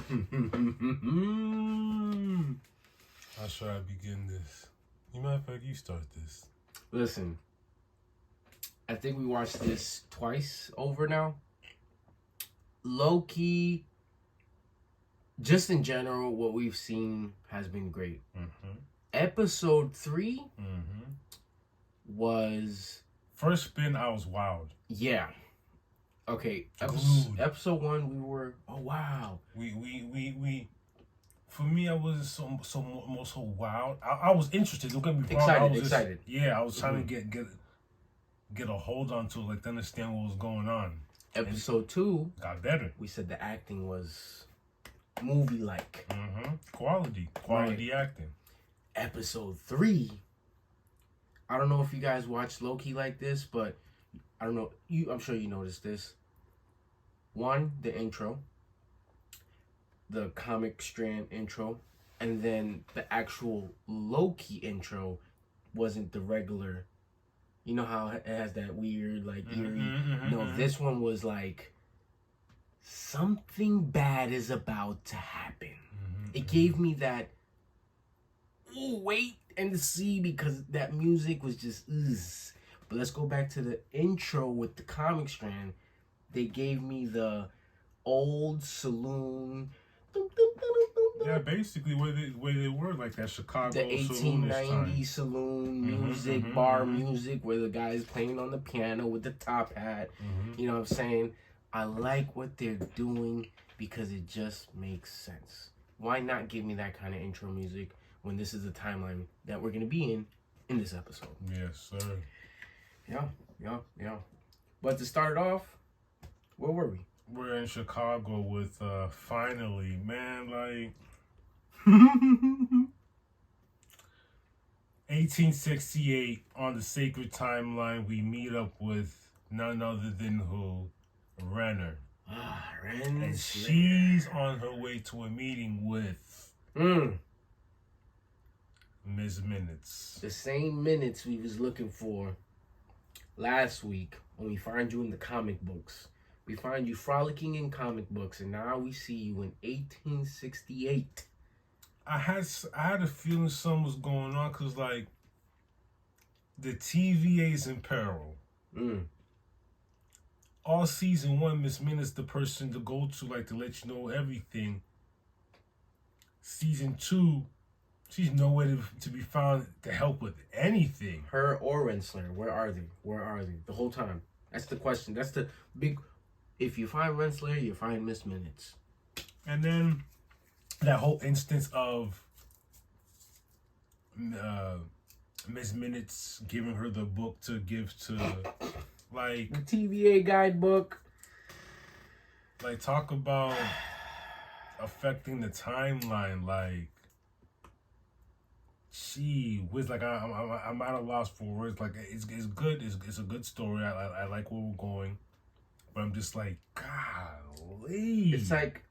How should I begin this? You matter of fact, you start this. Listen, I think we watched this twice over now. Loki, just in general, what we've seen has been great. Mm-hmm. Episode 3 was... First spin, I was wild. Yeah. Okay, episode 1, we were... Oh, wow. We for me, I wasn't so wild. I was interested. Don't get me wrong. Excited, I was excited. I was trying to get a hold on to it, like to understand what was going on. Episode 2 got better. We said the acting was movie-like. Quality right. Acting. Episode 3. I don't know if you guys watch Loki like this, but I don't know. I'm sure you noticed this. 1, the intro, the comic strand intro, and then the actual Loki intro wasn't the regular. You know how it has that weird, like, eerie. No, this one was like, something bad is about to happen. It gave me that, ooh, wait and see, because that music was just, ugh. But let's go back to the intro with the comic strand. They gave me the old saloon. Yeah, basically where they were, like that Chicago the 1890s saloon music, bar music, where the guy's playing on the piano with the top hat. You know what I'm saying? I like what they're doing because it just makes sense. Why not give me that kind of intro music when this is the timeline that we're going to be in this episode? Yes, sir. Yeah. But to start it off, where were we? We're in Chicago with, finally, man, like... 1868, on the sacred timeline, we meet up with none other than who? Renner. Renner. And she's on her way to a meeting with Ms. Minutes. The same Minutes we was looking for last week when we find you in the comic books. We find you frolicking in comic books, and now we see you in 1868. I had a feeling something was going on, because, like, the TVA's in peril. All season 1, Miss Minutes the person to go to, like, to let you know everything. Season 2, she's nowhere to be found to help with anything. Her or Renslayer, where are they? The whole time. That's the question. That's the big... If you find Renslayer, you find Miss Minutes. And then that whole instance of Miss Minutes giving her the book to give to, like... The TVA guidebook. Like, talk about affecting the timeline, like... Gee whiz, like, I'm at a loss for words. Like, it's good. It's a good story. I like where we're going. But I'm just like, golly. It's like,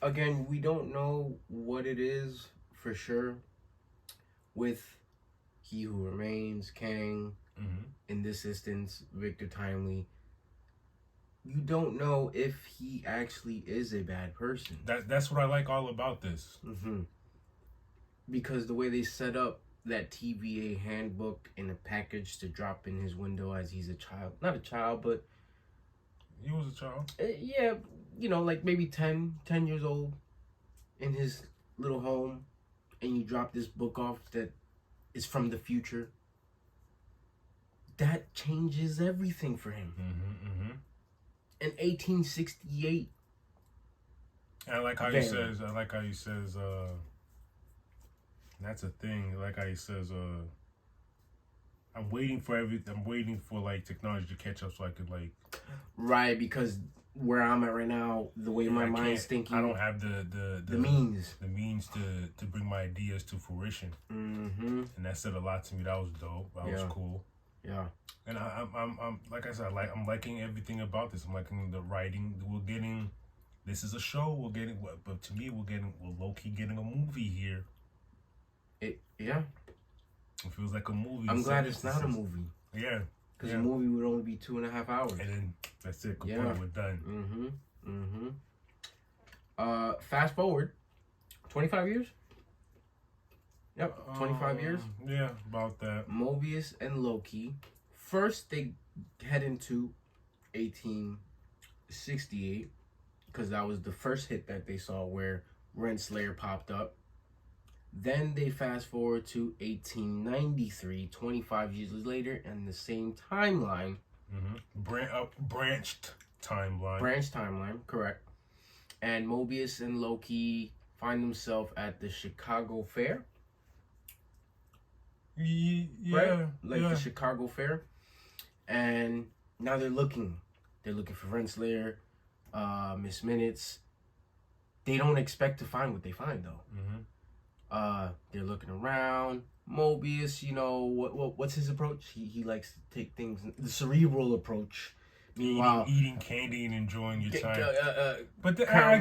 again, we don't know what it is for sure with He Who Remains, Kang, in this instance, Victor Timely. You don't know if he actually is a bad person. That's what I like all about this. Because the way they set up that TVA handbook in a package to drop in his window as he's a child. Not a child, but... He was a child. Yeah, you know, like maybe 10 years old in his little home, and you drop this book off that is from the future. That changes everything for him. In 1868. And I like how he says, that's a thing. I like how he says, I'm waiting for like technology to catch up so I could like... Right, because where I'm at right now, the way my mind's thinking... I don't have the means. The means to bring my ideas to fruition. And that said a lot to me. That was dope. That was cool. Yeah. And I'm like I said, I'm liking everything about this. I'm liking the writing. We're getting... This is a show. We're getting... But to me, we're low-key getting a movie here. Yeah. It feels like a movie. I'm glad it's not a movie. Yeah. Because a movie would only be 2.5 hours. And then that's it. We're done. Fast forward 25 years. Yep, 25 years. Yeah, about that. Mobius and Loki. First, they head into 1868 because that was the first hit that they saw where Renslayer popped up. Then they fast forward to 1893, 25 years later, and the same timeline. Branched timeline. Branched timeline, correct. And Mobius and Loki find themselves at the Chicago Fair. Yeah, right? The Chicago Fair, and now they're looking for Renslayer, Miss Minutes. They don't expect to find what they find though. They're looking around. Mobius, what's his approach? He likes to take things the cerebral approach. Meanwhile, eating candy and enjoying your time. But I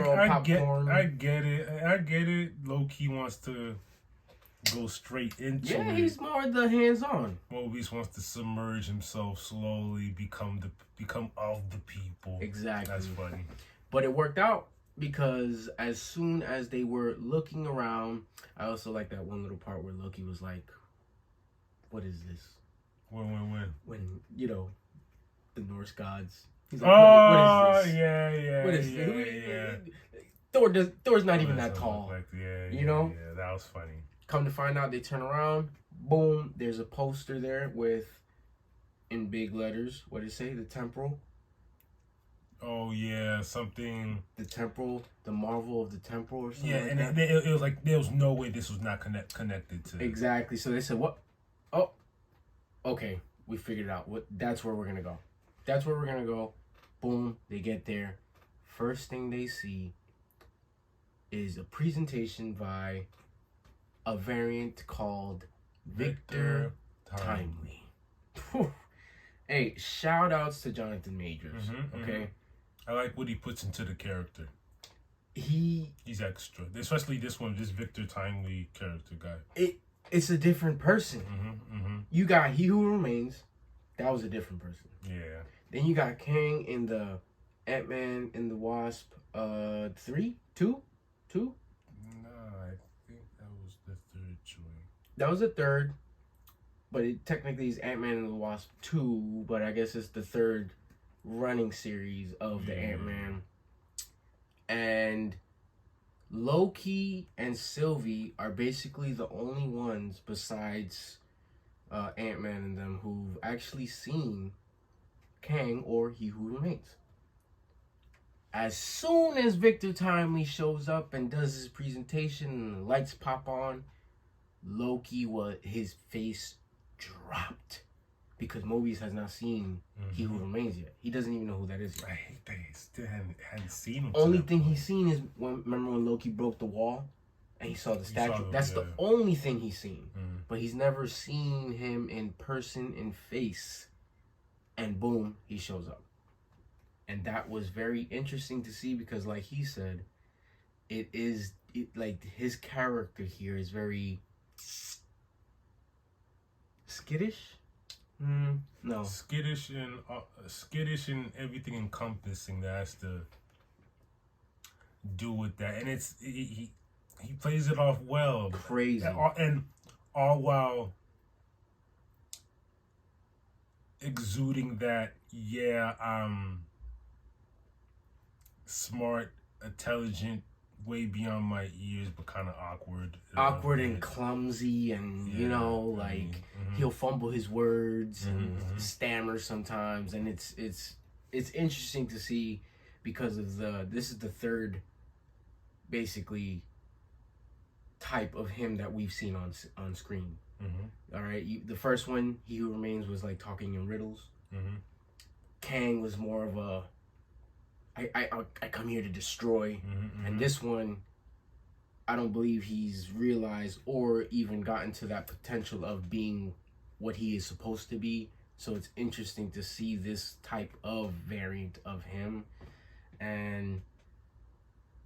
get it. Loki wants to go straight into it. Yeah, he's more the hands-on. Mobius wants to submerge himself slowly, become of the people. Exactly. That's funny. But it worked out because as soon as they were looking around, I also like that one little part where Loki was like, "What is this?" When the Norse gods. He's like, "Oh, what is this? Yeah. What is this? Thor's not even that tall. Yeah, that was funny. Come to find out, they turn around. Boom! There's a poster there with, in big letters, what did it say? The temporal. Oh yeah, something. The temporal, the marvel of the temporal, or something. Yeah, like and that. it was like there was no way this was not connected to. Exactly. So they said, "What? Oh, okay, we figured it out. That's where we're gonna go. That's where we're gonna go." Boom! They get there. First thing they see is a presentation by a variant called Victor Timely. Hey, shout outs to Jonathan Majors. Okay. I like what he puts into the character. He's extra, especially this Victor Timely character guy. It's a different person. You got He Who Remains. That was a different person. Yeah. Then you got Kang in the Ant-Man and the Wasp 3? 2? No, I think that was the third choice. That was the third, but it technically is Ant-Man and the Wasp 2, but I guess it's the third running series of the Ant-Man. And Loki and Sylvie are basically the only ones besides Ant-Man and them who've actually seen Kang or He Who Remains. As soon as Victor Timely shows up and does his presentation and the lights pop on, his face dropped because Mobius has not seen He Who Remains yet. He doesn't even know who that is yet. I hate that he still hadn't seen him. Only thing he's seen is remember when Loki broke the wall and he saw the statue? That's the only thing he's seen. But he's never seen him in person, in face. And boom, he shows up. And that was very interesting to see because, like he said, like his character here is very skittish. No, skittish and everything encompassing that has to do with that, and it's he plays it off well, crazy, and all while exuding that smart, intelligent, way beyond my ears, but kind of awkward and clumsy, and he'll fumble his words and stammer sometimes, and it's interesting to see because of this is the third basically type of him that we've seen on screen. All right, the first one, He Who Remains, was like talking in riddles. Kang was more of a I come here to destroy. And this one, I don't believe he's realized or even gotten to that potential of being what he is supposed to be. So it's interesting to see this type of variant of him. And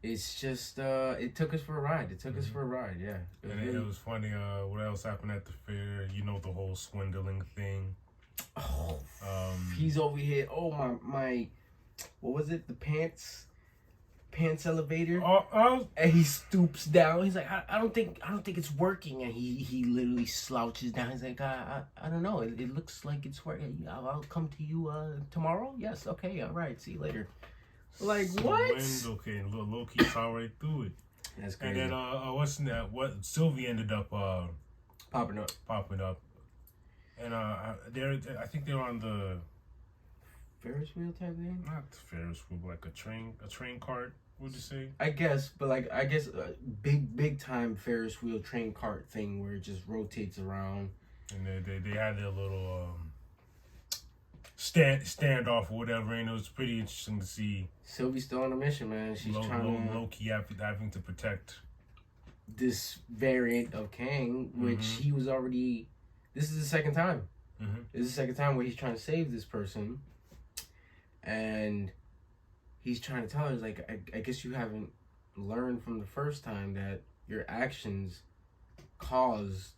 it's just, it took us for a ride. Yeah. It was funny. What else happened at the fair? The whole swindling thing. Oh, he's over here. Oh, my what was it? The pants pants elevator, Oh, and he stoops down. He's like, I don't think it's working, and he literally slouches down. He's like, I don't know. It looks like it's working. I'll come to you tomorrow. Yes, okay, all right. See you later. Like what? Okay, Loki saw right through it. That's crazy. And then what's that? What Sylvie ended up popping up, and I think they're on the Ferris wheel type thing. not the Ferris wheel, like a train cart. What'd you say? I guess, but like I guess big time Ferris wheel train cart thing where it just rotates around. And they had their little standoff or whatever, and it was pretty interesting to see. Sylvie's still on a mission, man. She's trying to Loki having to protect this variant of Kang, which he was already. This is the second time. Mm-hmm. This is the second time where he's trying to save this person, and he's trying to tell her, like, I guess you haven't learned from the first time that your actions caused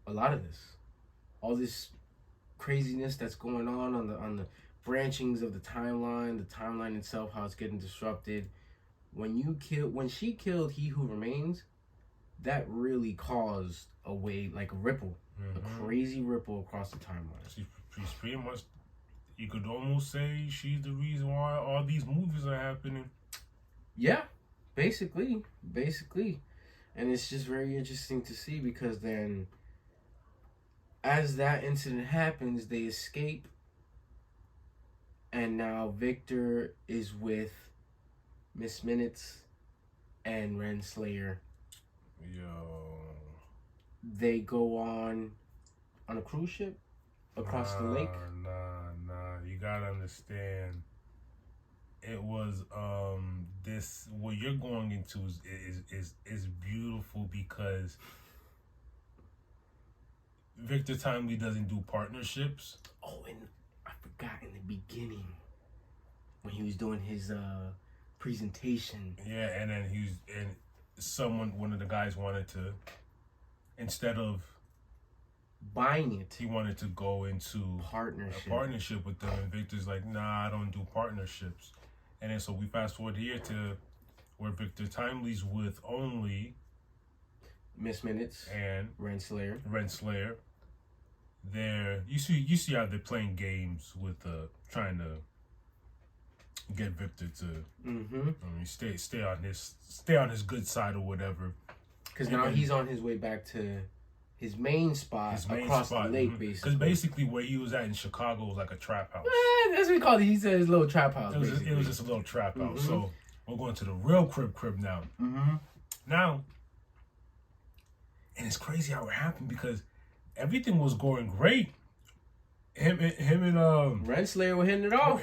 a lot of this, all this craziness that's going on the branchings of the timeline itself, how it's getting disrupted. When she killed He Who Remains, that really caused a wave, like a ripple, a crazy ripple across the timeline. She's pretty much, you could almost say she's the reason why all these movies are happening. Yeah, basically, and it's just very interesting to see because then, as that incident happens, they escape, and now Victor is with Miss Minutes and Renslayer. Yo. They go on a cruise ship across the lake. Nah. You gotta understand. It was this what you're going into is beautiful because Victor Timely doesn't do partnerships. Oh, and I forgot in the beginning when he was doing his presentation. Yeah, and then one of the guys wanted to, instead of buying it, he wanted to go into a partnership with them, and Victor's like, nah, I don't do partnerships. And then so we fast forward here to where Victor Timely's with only Miss Minutes and Renslayer. There, you see how they're playing games with trying to get Victor to stay on his good side or whatever. Because now he's on his way back to his main spot across the lake, basically. Because basically where he was at in Chicago was like a trap house. That's what he called it. He said his little trap house. It was just a little trap house. So we're going to the real crib now. Now, and it's crazy how it happened because everything was going great. Him and Renslayer were hitting it off.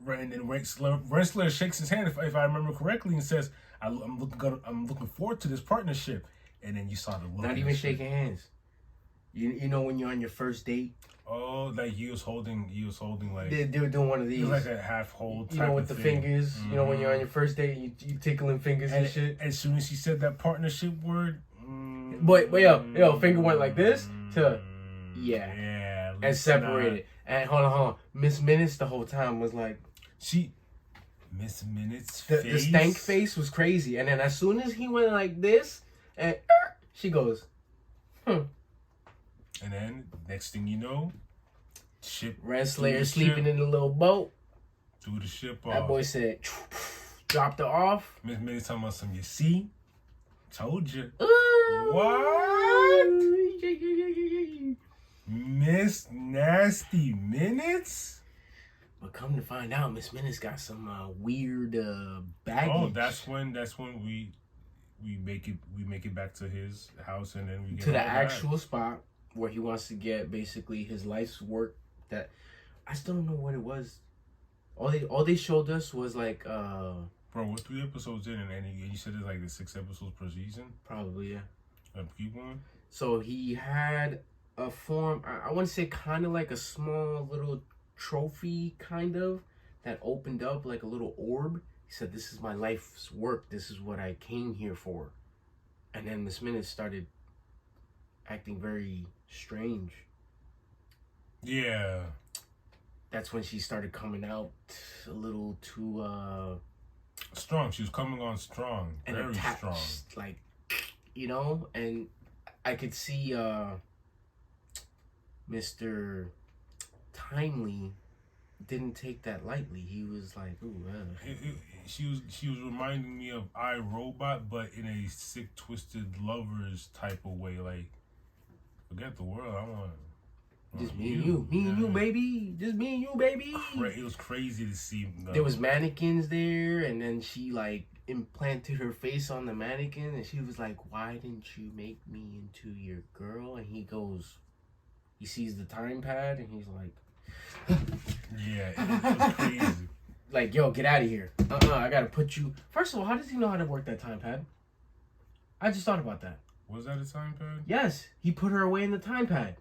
And then Renslayer shakes his hand, if I remember correctly, and says, "I'm looking forward to this partnership." And then you saw the look. Not even shaking hands. You know when you're on your first date. Oh, like he was holding like they were doing one of these. It was like a half hold. You know, with the fingers. You know when you're on your first date, you tickling fingers and shit. As soon as he said that partnership word, but yo, finger went like this to yeah, and separated. And hold on. Miss Minutes the whole time was like Miss Minutes the stank face was crazy. And then as soon as he went like this, and she goes, And then next thing you know, Renslayer sleeping in the little boat. Threw the ship off. That boy said, dropped her off. Miss Minutes talking about some. You see, told you. What? Miss Nasty Minutes? But come to find out, Miss Minutes got some weird baggage. Oh, that's when we make it back to his house, and then we get to the actual spot where he wants to get basically his life's work. That I still don't know what it was. All they showed us was like bro, we're 3 episodes in, and you said it's like the 6 episodes per season. Probably, yeah. Keep going. So he had a form. I want to say kind of like a small little trophy, kind of, that opened up like a little orb. He said, "This is my life's work. This is what I came here for." And then Miss Minutes started acting very strange. Yeah. That's when she started coming out a little too Strong. She was coming on strong. And very attached, strong. like, you know, and I could see Mr. Timely didn't take that lightly. He was like, ooh, she was reminding me of iRobot, but in a sick, twisted lovers type of way. Like, forget the world. I want just me and you. Me and you, baby. Just me and you, baby. It was crazy to see. There was mannequins there, and then she, like, implanted her face on the mannequin, and she was like, why didn't you make me into your girl? And he sees the time pad, and he's like, yeah, it was crazy. Like, yo, get out of here. I gotta put you. First of all, how does he know how to work that time pad? I just thought about that. Was that a time pad? Yes, he put her away in the time pad.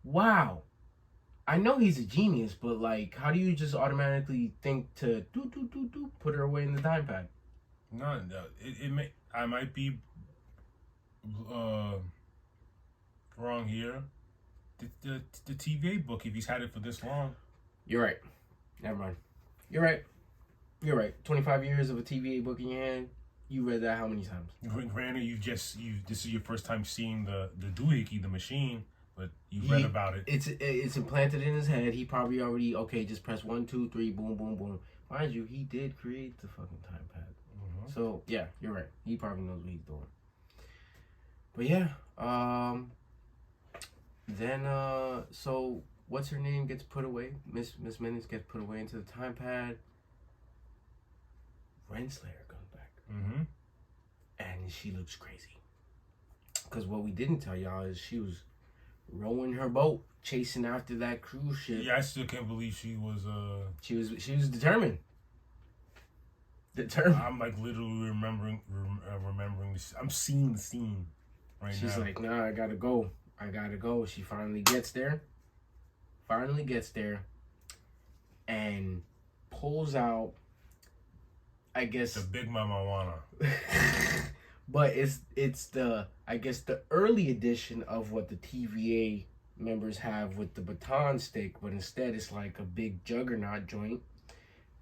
Wow. I know he's a genius, but, like, how do you just automatically think to put her away in the time pad? No, I might be wrong here. The TVA book, if he's had it for this long. You're right. Never mind. You're right. 25 years of a TVA book in your hand. You read that how many times? Granted, this is your first time seeing the doohickey, the machine, but you read about it. It's implanted in his head. He probably already, just press 1, 2, 3, boom, boom, boom. Mind you, he did create the fucking time pad. Mm-hmm. So yeah, you're right. He probably knows what he's doing. But yeah, then so what's her name gets put away? Miss Minutes gets put away into the time pad. Renslayer comes back. Mm-hmm. And she looks crazy. Because what we didn't tell y'all is she was rowing her boat, chasing after that cruise ship. Yeah, I still can't believe she was. She was determined. I'm like literally remembering this. I'm seeing the scene right now. She's like, nah, I gotta go. She finally gets there. And pulls out, I guess, the big mama wanna. but it's the early edition of what the TVA members have with the baton stick, but instead it's like a big juggernaut joint,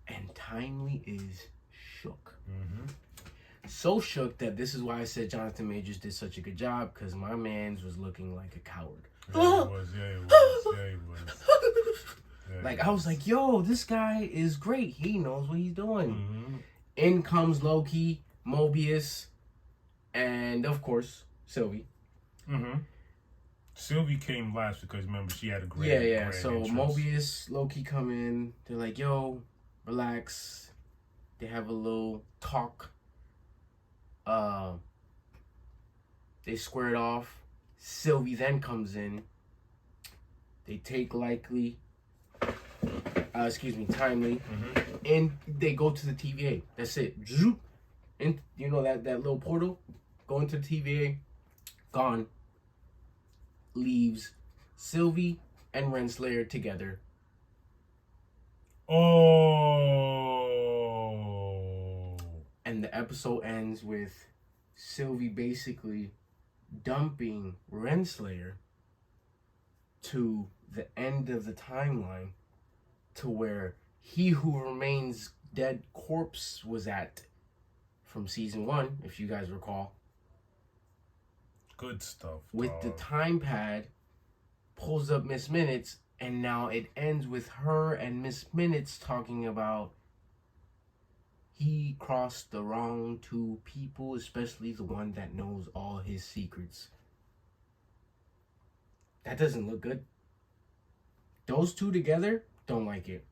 and Timely is shook. Mm-hmm. So shook that this is why I said Jonathan Majors did such a good job, because my man's was looking like a coward. Yeah, he was. Like, I was like, yo, this guy is great. He knows what he's doing. Mm-hmm. In comes Loki, Mobius, and, of course, Sylvie. Mm-hmm. Sylvie came last because, remember, she had a great Yeah. So, interest. Mobius, Loki come in. They're like, yo, relax. They have a little talk. They square it off. Sylvie then comes in. They take Timely, Mm-hmm. and they go to the TVA. That's it. Zoop. And you know that little portal? Go into the TVA. Gone. Leaves Sylvie and Renslayer together. Oh. And the episode ends with Sylvie basically dumping Renslayer to the end of the timeline, to where He Who Remains Dead corpse was at from season 1, if you guys recall. Good stuff. With the time pad, pulls up Miss Minutes, and now it ends with her and Miss Minutes talking about he crossed the wrong two people, especially the one that knows all his secrets. That doesn't look good. Those two together, don't like it.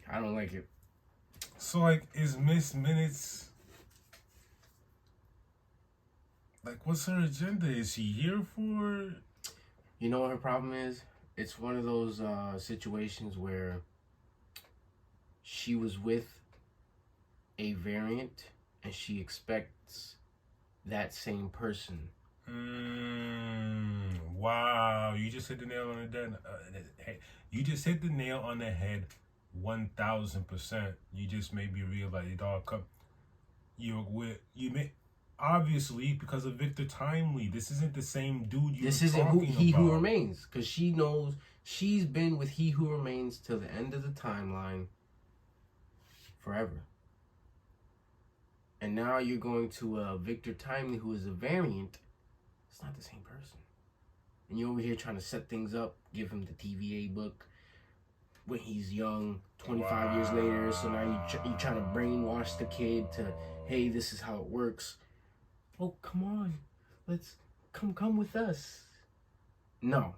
I don't like it. So, like, is Miss Minutes... Like, what's her agenda? Is she here for... You know what her problem is? It's one of those situations where she was with a variant and she expects that same person. Wow, you just hit the nail on the head. You just hit the nail on the head 1,000%. You just made me realize it all come. Obviously, because of Victor Timely, this isn't the same dude This isn't He Who Remains, because she knows she's been with He Who Remains till the end of the timeline. forever. And now you're going to Victor Timely, who is a variant. It's not the same person. And you're over here trying to set things up, give him the TVA book when he's young, 25 years later. So now you're trying to brainwash the kid to, hey, this is how it works. Oh, come on. Let's come with us. No,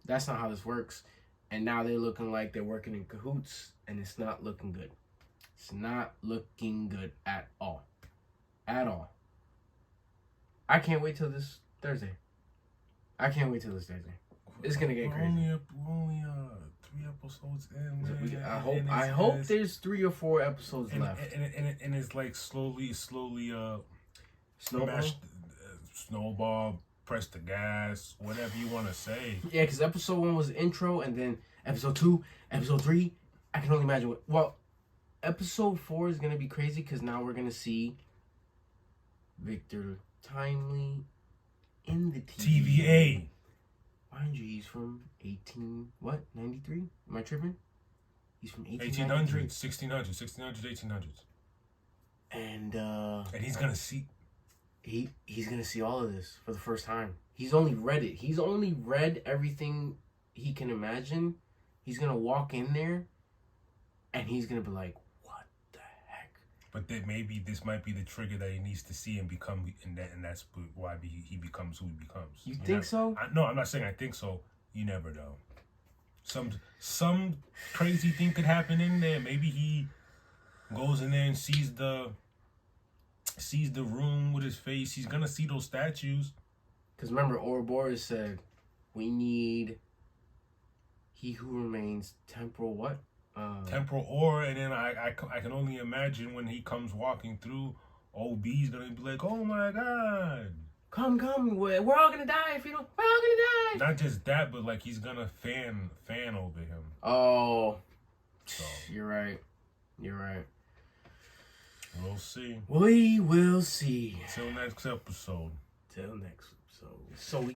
that's not how this works. And now they're looking like they're working in cahoots, and it's not looking good. It's not looking good at all. At all. I can't wait till this Thursday. I can't wait till this Thursday. It's gonna get crazy. We're only 3 episodes in. Man. I hope there's 3 or 4 episodes left. And it's like slowly snowball, press the gas, whatever you want to say. Yeah, because episode 1 was intro, and then episode 2, episode 3. I can only imagine what. Well, episode 4 is gonna be crazy because now we're gonna see Victor Timely in the TVA. Mind you, he's from 93? Am I tripping? He's from 1800s, 1600s, 1800s. And he's gonna see. He's gonna see all of this for the first time. He's only read it. He's only read everything he can imagine. He's gonna walk in there, and he's gonna be like, "What the heck?" But then maybe this might be the trigger that he needs to see and become, and that's why he becomes who he becomes. You think so? No, I'm not saying I think so. You never know. Some crazy thing could happen in there. Maybe he goes in there and sees the room with his face. He's gonna see those statues. Because remember, Ouroboros said, we need he who remains temporal what? Temporal aura, and then I can only imagine when he comes walking through, OB's gonna be like, oh my God. Come, we're all gonna die if you don't, we're all gonna die. Not just that, but like he's gonna fan over him. Oh, so. You're right. We'll see. We will see. Till next episode. So